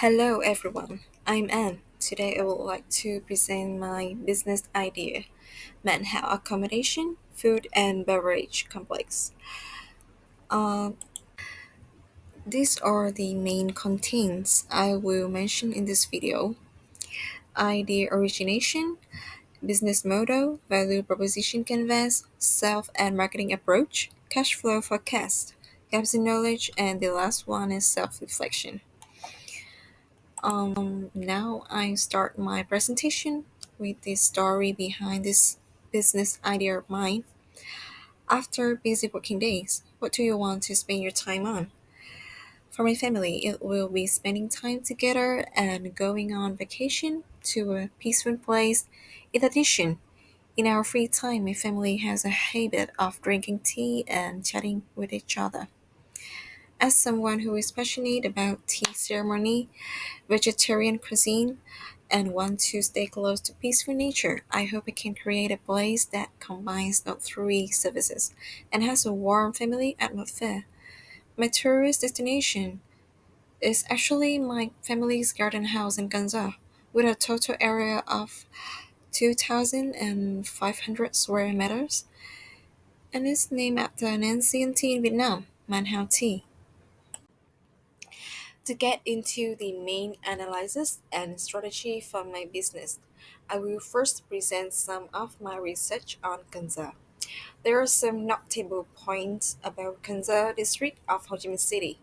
Hello everyone, I'm Anne. Today I would like to present my business idea, Manhao Accommodation, Food and Beverage Complex. Uh, these are the main contents I will mention in this video. Idea origination, business model, value proposition canvas, sales and marketing approach, cash flow forecast, gaps in knowledge, and the last one is self-reflection. Now I start my presentation with the story behind this business idea of mine. After busy working days, what do you want to spend your time on? For my family, it will be spending time together and going on vacation to a peaceful place. In addition, in our free time, my family has a habit of drinking tea and chatting with each other. As someone who is passionate about tea ceremony, vegetarian cuisine, and want to stay close to peaceful nature, I hope I can create a place that combines those three services and has a warm family atmosphere. My tourist destination is actually my family's garden house in Ganza, with a total area of 2,500 square meters, and is named after an ancient tea in Vietnam, Man Hao tea. To get into the main analysis and strategy for my business, I will first present some of my research on Kanza. There are some notable points about Kanza district of Ho Chi Minh City,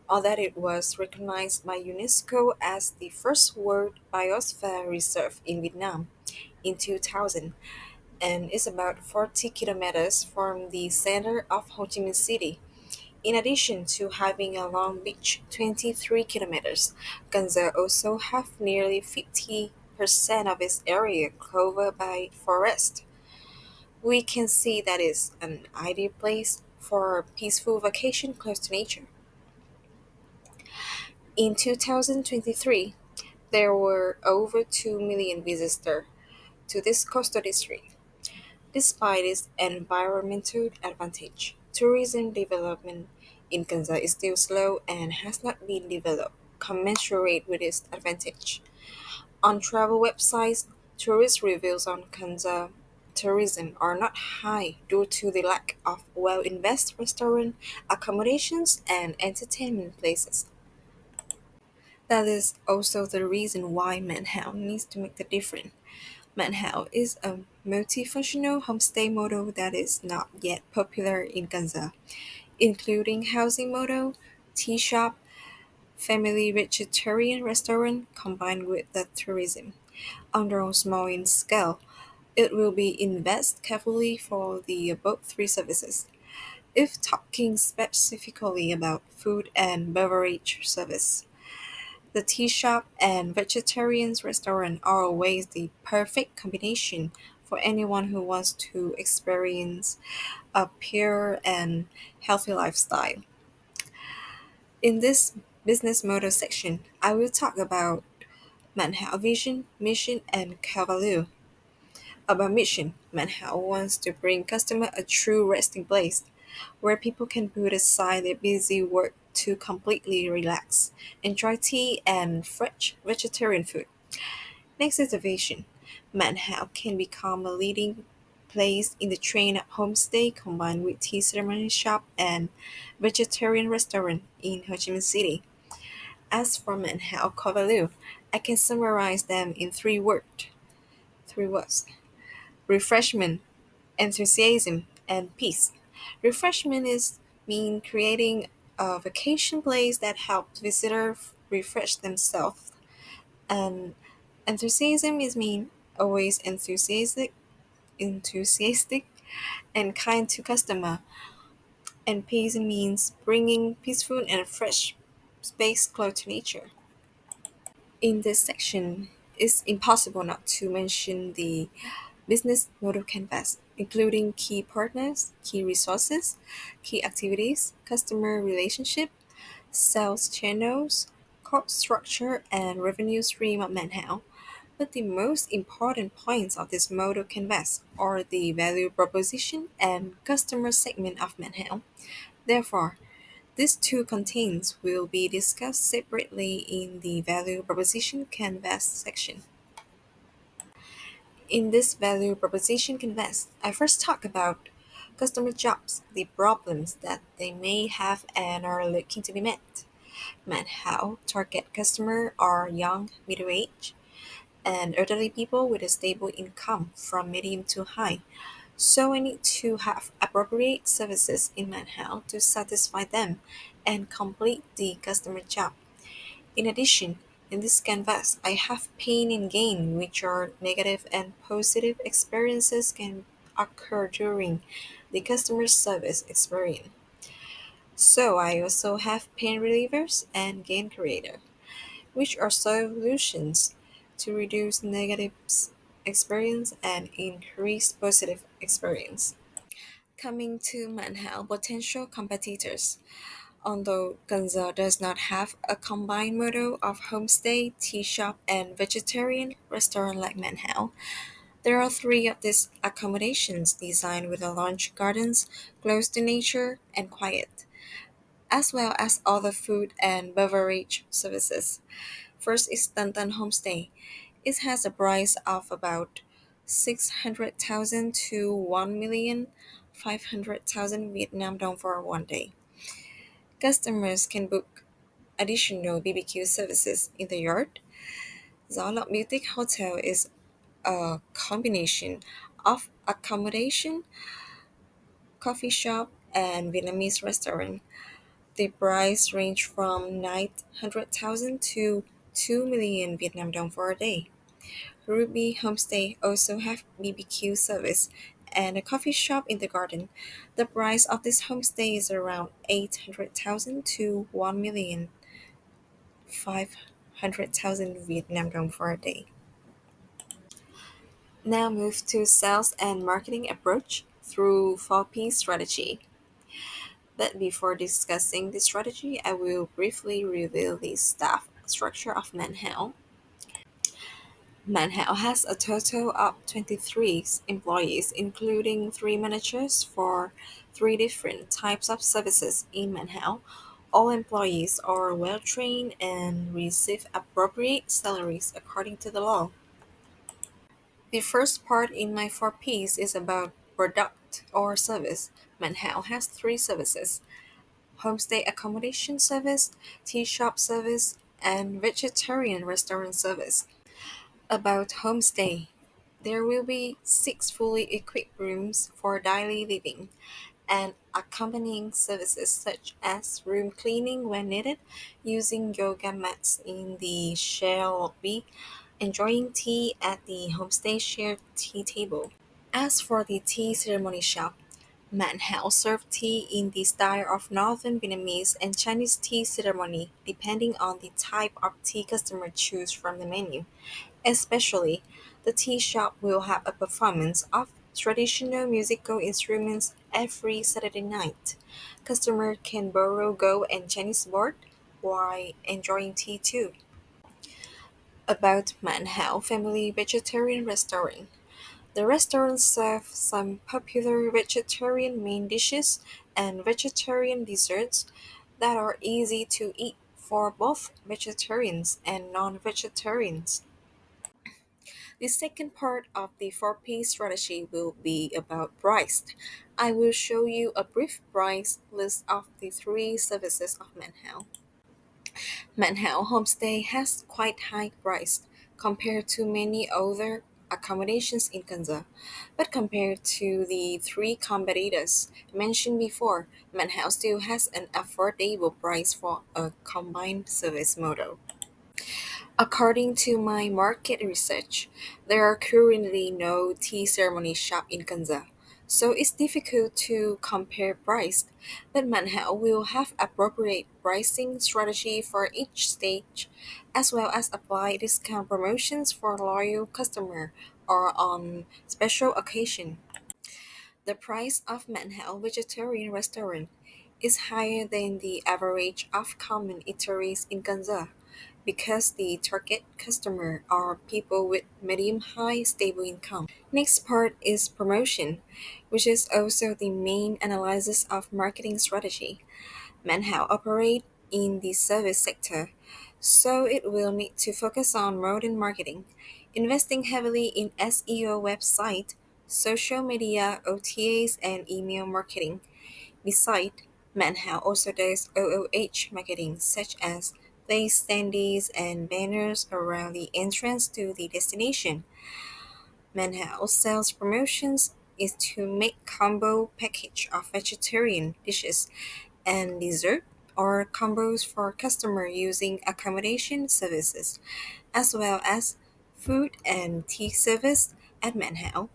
or that it was recognized by UNESCO as the first World Biosphere Reserve in Vietnam in 2000 and is about 40 kilometers from the center of Ho Chi Minh City. In addition to having a long beach, 23 kilometers, Ganza also have nearly 50% of its area covered by forest. We can see that is an ideal place for a peaceful vacation close to nature. In 2023, there were over 2 million visitors to this coastal district. Despite its environmental advantage, tourism development in Kanza is still slow and has not been developed commensurate with its advantage. On travel websites, tourist reviews on Kanza tourism are not high due to the lack of well-invested restaurant, accommodations, and entertainment places. That is also the reason why Manhao needs to make the difference. Manhao is a multifunctional homestay model that is not yet popular in Gaza, including housing model, tea shop, family vegetarian restaurant combined with the tourism. Under small in scale, it will be invest carefully for the above three services. If talking specifically about food and beverage service, the tea shop and vegetarian restaurant are always the perfect combination for anyone who wants to experience a pure and healthy lifestyle. In this business model section, I will talk about Manhao vision, mission, and core value. About mission, Manhao wants to bring customer a true resting place where people can put aside their busy work to completely relax, enjoy tea and fresh vegetarian food. Next is the vision. Manhao can become a leading place in the train at homestay combined with tea ceremony shop and vegetarian restaurant in Ho Chi Minh City. As for Manhao core value, I can summarize them in three words: refreshment, enthusiasm, and peace. Refreshment is mean creating a vacation place that helps visitors refresh themselves, and enthusiasm is mean always enthusiastic and kind to customer, and peace means bringing peaceful and fresh space close to nature. In this section, it's impossible not to mention the business model canvas, including key partners, key resources, key activities, customer relationship, sales channels, cost structure, and revenue stream of Manhao. But the most important points of this model canvas are the value proposition and customer segment of Manhao. Therefore, These two contents will be discussed separately in the value proposition canvas section. In this value proposition canvas, I first talk about customer jobs, the problems that they may have and are looking to be met. How target customer are young, middle-aged, and elderly people with a stable income from medium to high. So I need to have appropriate services in Manhao to satisfy them and complete the customer job. In addition, in this canvas, I have pain and gain, which are negative and positive experiences can occur during the customer service experience. So I also have pain relievers and gain creator, which are solutions to reduce negative experience and increase positive experience. Coming to Manhao potential competitors. Although Gonza does not have a combined model of homestay, tea shop, and vegetarian restaurant like Manhao, there are three of these accommodations designed with a large gardens, close to nature, and quiet, as well as other food and beverage services. First is Tantan Homestay. It has a price of about 600,000 to 1,500,000 Vietnam dong for one day. Customers can book additional BBQ services in the yard. Zala Boutique Hotel is a combination of accommodation, coffee shop, and Vietnamese restaurant. The price range from 900,000 to 2 million Vietnam dong for a day. Ruby Homestay also have BBQ service and a coffee shop in the garden. The price of this homestay is around 800,000 to 1,500,000 Vietnam dong for a day. Now move to sales and marketing approach through 4P strategy. But before discussing the strategy, I will briefly reveal the staff structure of Manhao. Manhao has a total of 23 employees, including 3 managers for 3 different types of services in Manhao. All employees are well trained and receive appropriate salaries according to the law. The first part in my 4Ps is about product or service. Manhao has 3 services: homestay accommodation service, tea shop service, and vegetarian restaurant service. About homestay, there will be 6 fully equipped rooms for daily living and accompanying services such as room cleaning when needed, using yoga mats in the share lobby, enjoying tea at the homestay shared tea table. As for the tea ceremony shop, Manhao serve tea in the style of Northern Vietnamese and Chinese tea ceremony, depending on the type of tea customer choose from the menu. Especially, the tea shop will have a performance of traditional musical instruments every Saturday night. Customer can borrow Go and Chinese board while enjoying tea too. About Manhao Family Vegetarian Restaurant. The restaurant serves some popular vegetarian main dishes and vegetarian desserts that are easy to eat for both vegetarians and non-vegetarians. The second part of the 4P strategy will be about price. I will show you a brief price list of the 3 services of Manhao. Manhao Homestay has quite high price compared to many other accommodations in Kanza, but compared to the 3 competitors mentioned before, Manhao still has an affordable price for a combined service model. According to my market research, there are currently no tea ceremony shop in Kanza, so it's difficult to compare price, but Manhao will have appropriate pricing strategy for each stage, as well as apply discount promotions for loyal customer or on special occasion. The price of Manhao vegetarian restaurant is higher than the average of common eateries in Ganza because the target customer are people with medium-high stable income. Next part is promotion, which is also the main analysis of marketing strategy. Manhao operate in the service sector, so it will need to focus on modern marketing, investing heavily in SEO website, social media, OTAs, and email marketing. Besides, Manhao also does OOH marketing, such as place standees and banners around the entrance to the destination. Manhao sales promotions is to make combo package of vegetarian dishes and dessert or combos for customer using accommodation services, as well as food and tea service at Manhao.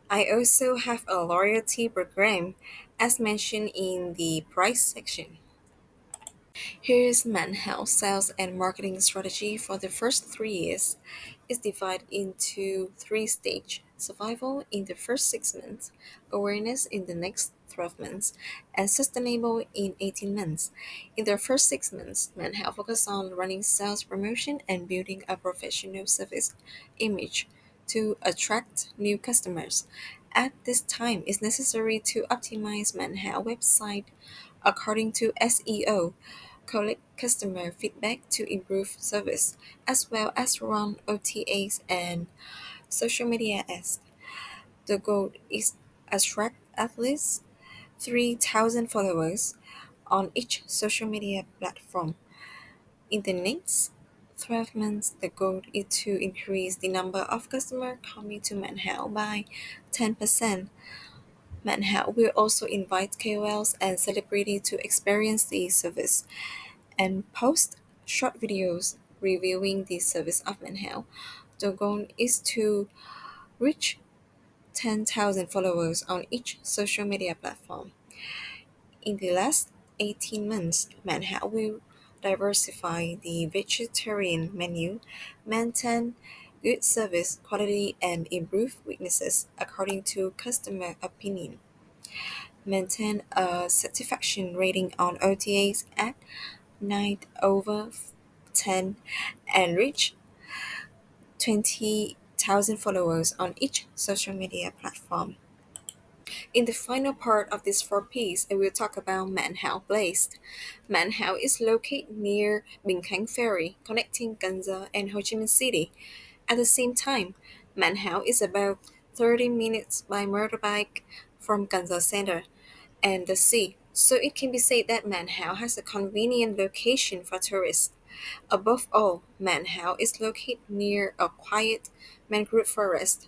I also have a loyalty program as mentioned in the price section. Here's Manhao sales and marketing strategy for the first 3 years. It's divided into three stages: survival in the first 6 months, awareness in the next 12 months, and sustainable in 18 months. In the first 6 months, Manhao focus on running sales promotion and building a professional service image to attract new customers. At this time, it's necessary to optimize Manhao website according to SEO, collect customer feedback to improve service, as well as run OTAs and social media ads. The goal is attract at least 3,000 followers on each social media platform. In the next 12 months, the goal is to increase the number of customers coming to Manhao by 10%. Manhao will also invite KOLs and celebrities to experience the service and post short videos reviewing the service of Manhao. The goal is to reach 10,000 followers on each social media platform. In the last 18 months, Manhao will diversify the vegetarian menu, maintain good service quality, and improve weaknesses according to customer opinion. Maintain a satisfaction rating on OTAs at 9 over 10 and reach 20,000 followers on each social media platform. In the final part of this four piece, I will talk about Manhao Place. Manhao is located near Bình Khánh Ferry, connecting Ganza and Ho Chi Minh City. At the same time, Manhao is about 30 minutes by motorbike from Ganza Center and the sea, so it can be said that Manhao has a convenient location for tourists. Above all, Manhao is located near a quiet mangrove forest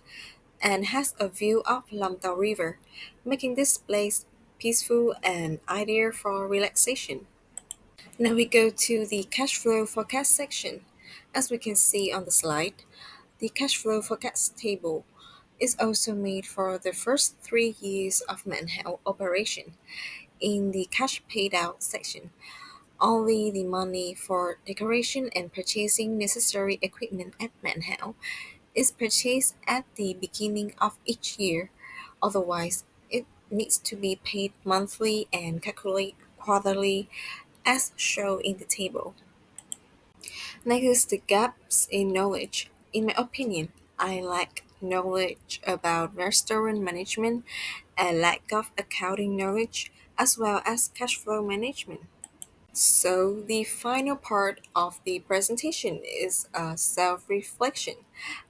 and has a view of Lam Tao River, making this place peaceful and ideal for relaxation. Now we go to the cash flow forecast section. As we can see on the slide, the cash flow forecast table is also made for the first 3 years of Manhao operation. In the cash paid out section, only the money for decoration and purchasing necessary equipment at Manhao is purchased at the beginning of each year. Otherwise, it needs to be paid monthly and calculated quarterly as shown in the table. Next is the gaps in knowledge. In my opinion, I lack knowledge about restaurant management and lack of accounting knowledge as well as cash flow management. So, the final part of the presentation is a self reflection.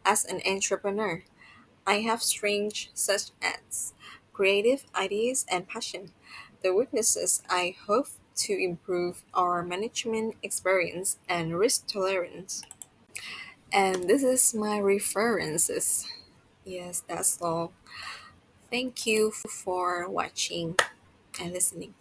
As an entrepreneur, I have strengths such as creative ideas and passion. The weaknesses I hope to improve are management experience and risk tolerance. And this is my references. Yes, that's all. Thank you for watching and listening.